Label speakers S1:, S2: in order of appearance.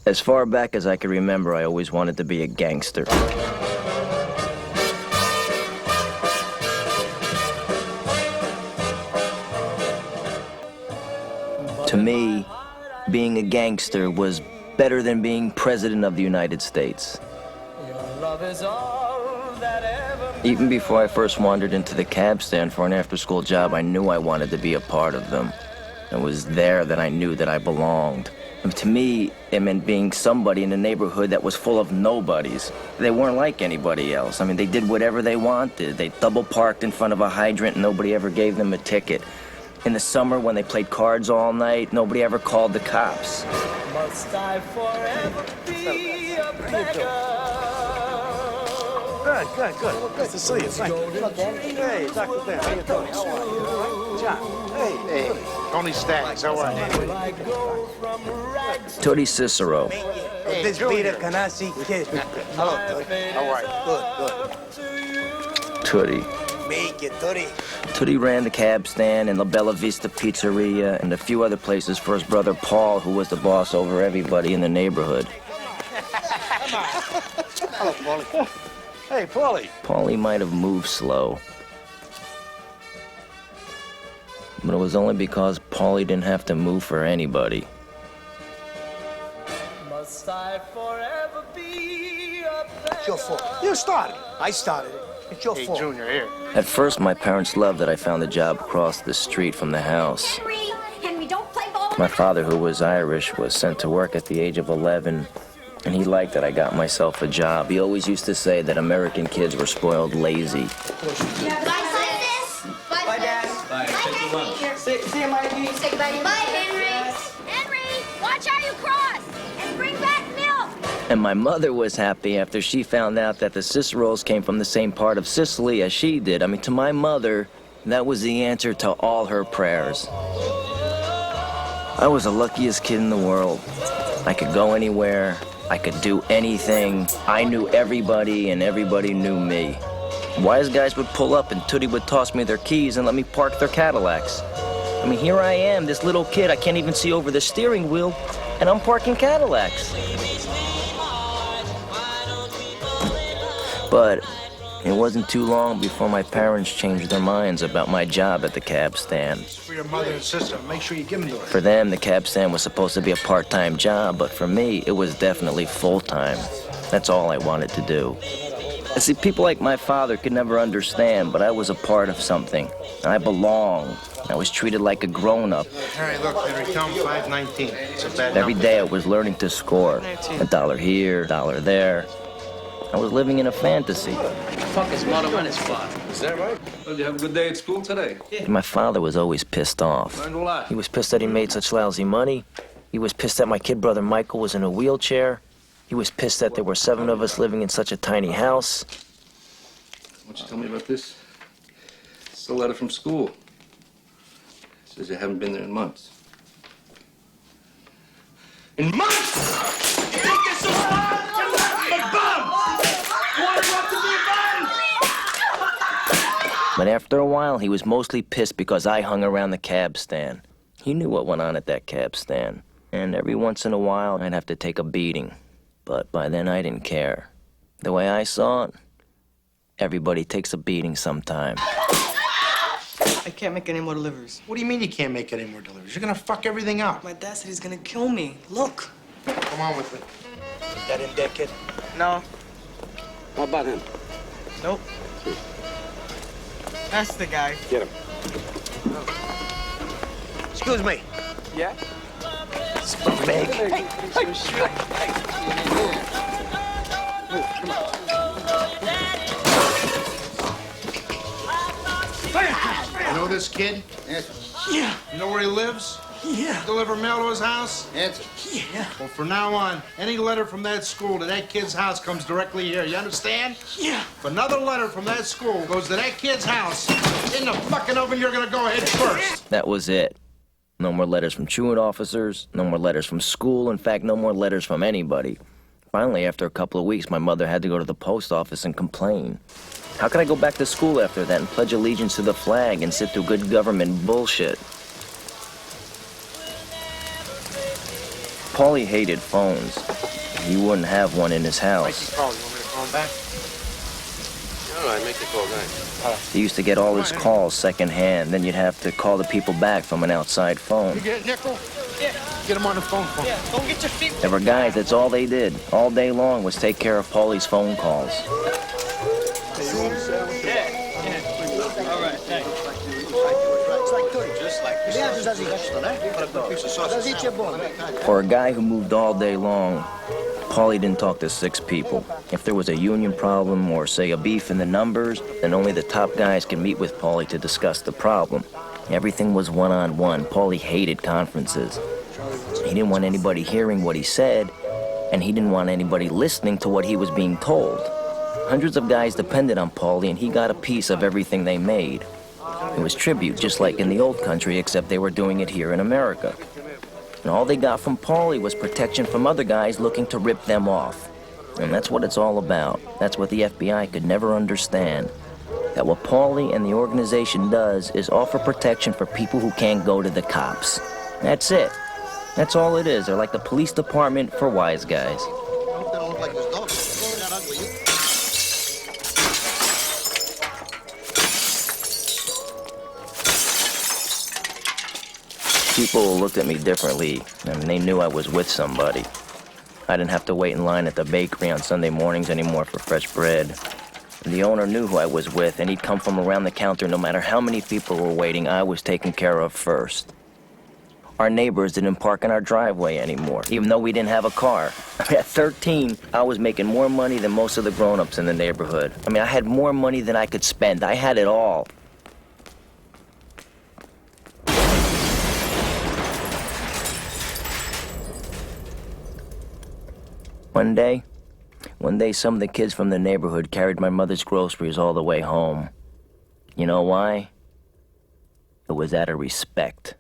S1: As far back as I can remember, I always wanted to be a gangster. To me, being a gangster was better than being president of the United States. Even before I first wandered into the cab stand for an after-school job, I knew I wanted to be a part of them. It was there that I knew that I belonged. And to me, it meant being somebody in a neighborhood that was full of nobodies. They weren't like anybody else. I mean, they did whatever they wanted. They double parked in front of a hydrant and nobody ever gave them a ticket. In the summer, when they played cards all night, nobody ever called the cops.
S2: Must I forever be a beggar?
S3: Good. Nice to see you. Thank you. Hey, Dr. Ben, how you doing? How are you? All right? John. Hey. Tony Staggs, how are you?
S1: Tootie Cicero.
S3: This Peter Canasi kid. Hello, Tootie. How are you? Good.
S1: Tootie.
S3: Make it, Tootie.
S1: Tootie ran the cab stand and La Bella Vista Pizzeria and a few other places for his brother Paul, who was the boss over everybody in the neighborhood.
S3: Hello, Paulie. Hey, Paulie.
S1: Paulie might have moved slow. But it was only because Paulie didn't have to move for anybody.
S2: Must I forever be a beggar?
S3: It's your fault. You started it. I started it. It's your fault.
S4: Junior, here.
S1: At first, my parents loved that I found a job across the street from the house.
S5: Henry, don't play ball.
S1: My father, who was Irish, was sent to work at the age of 11, and he liked that I got myself a job. He always used to say that American kids were spoiled lazy.
S5: Bye, Dad. Bye, Henry.
S2: See you, Mikey.
S5: Say goodbye to Bye, Henry. Henry, watch how you cross. And bring back milk.
S1: And my mother was happy after she found out that the Ciceros came from the same part of Sicily as she did. I mean, to my mother, that was the answer to all her prayers. I was the luckiest kid in the world. I could go anywhere. I could do anything. I knew everybody, and everybody knew me. Wise guys would pull up, and Tootie would toss me their keys and let me park their Cadillacs. I mean, here I am, this little kid. I can't even see over the steering wheel, and I'm parking Cadillacs. But it wasn't too long before my parents changed their minds about my job at the cab stand.
S4: For your mother and sister, make sure you give them to her.
S1: For them, the cab stand was supposed to be a part-time job, but for me, it was definitely full-time. That's all I wanted to do. I see, people like my father could never understand, but I was a part of something. I belonged. I was treated like a grown-up.
S4: All right, look, Henry, tell him 519. It's a bad
S1: Every
S4: number.
S1: day I was learning to score. $1 here, $1 there. I was living in a fantasy.
S6: Fuck is bottom on his spot.
S4: Is that right?
S6: Well, did you have a good day at school today?
S1: My father was always pissed off.
S6: Learned a lot.
S1: He was pissed that he made such lousy money. He was pissed that my kid brother Michael was in a wheelchair. He was pissed that there were 7 of us living in such a tiny house.
S6: Why don't you tell me about this? It's a letter from school. It says you haven't been there in months. In months? You think you're so smart? You're nothing but bum! You want to grow up to be a bum?
S1: But after a while, he was mostly pissed because I hung around the cab stand. He knew what went on at that cab stand. And every once in a while, I'd have to take a beating. But by then, I didn't care. The way I saw it, everybody takes a beating sometime.
S7: I can't make any more deliveries.
S4: What do you mean you can't make any more deliveries? You're gonna fuck everything up.
S7: My dad said he's gonna kill me. Look.
S4: Come on with me.
S3: That in there, kid?
S7: No.
S3: What about him?
S7: Nope. That's the guy.
S3: Get him. Excuse me.
S7: Yeah?
S3: Big.
S4: You know this kid?
S3: Answer.
S7: Yeah.
S4: You know where he lives?
S7: Yeah.
S4: Deliver mail to his house?
S3: Answer.
S7: Yeah.
S4: Well, from now on, any letter from that school to that kid's house comes directly here. You understand?
S7: Yeah.
S4: If another letter from that school goes to that kid's house, in the fucking oven, you're gonna go head first.
S1: That was it. No more letters from truant officers, no more letters from school, in fact, no more letters from anybody. Finally, after a couple of weeks, my mother had to go to the post office and complain. How could I go back to school after that and pledge allegiance to the flag and sit through good government bullshit? Paulie hated phones. He wouldn't have one in his house.
S3: Call. You want me to call him back?
S6: All right, make the call, guys.
S1: He used to get all his calls secondhand, then you'd have to call the people back from an outside phone.
S3: You get it, Nickel? Yeah. Get him on the phone for me.
S7: Yeah, go get your feet.
S1: There were guys, that's all they did, all day long, was take care of Paulie's phone calls.
S7: All right, thanks.
S1: For a guy who moved all day long, Paulie didn't talk to 6 people. If there was a union problem or, say, a beef in the numbers, then only the top guys could meet with Paulie to discuss the problem. Everything was one-on-one. Paulie hated conferences. He didn't want anybody hearing what he said, and he didn't want anybody listening to what he was being told. Hundreds of guys depended on Paulie, and he got a piece of everything they made. It was tribute, just like in the old country, except they were doing it here in America. And all they got from Paulie was protection from other guys looking to rip them off. And that's what it's all about. That's what the FBI could never understand. That what Paulie and the organization does is offer protection for people who can't go to the cops. That's it. That's all it is. They're like the police department for wise guys. People looked at me differently, and they knew I was with somebody. I didn't have to wait in line at the bakery on Sunday mornings anymore for fresh bread. The owner knew who I was with, and he'd come from around the counter no matter how many people were waiting. I was taken care of first. Our neighbors didn't park in our driveway anymore, even though we didn't have a car. At 13, I was making more money than most of the grown-ups in the neighborhood. I had more money than I could spend. I had it all. One day, some of the kids from the neighborhood carried my mother's groceries all the way home. You know why? It was out of respect.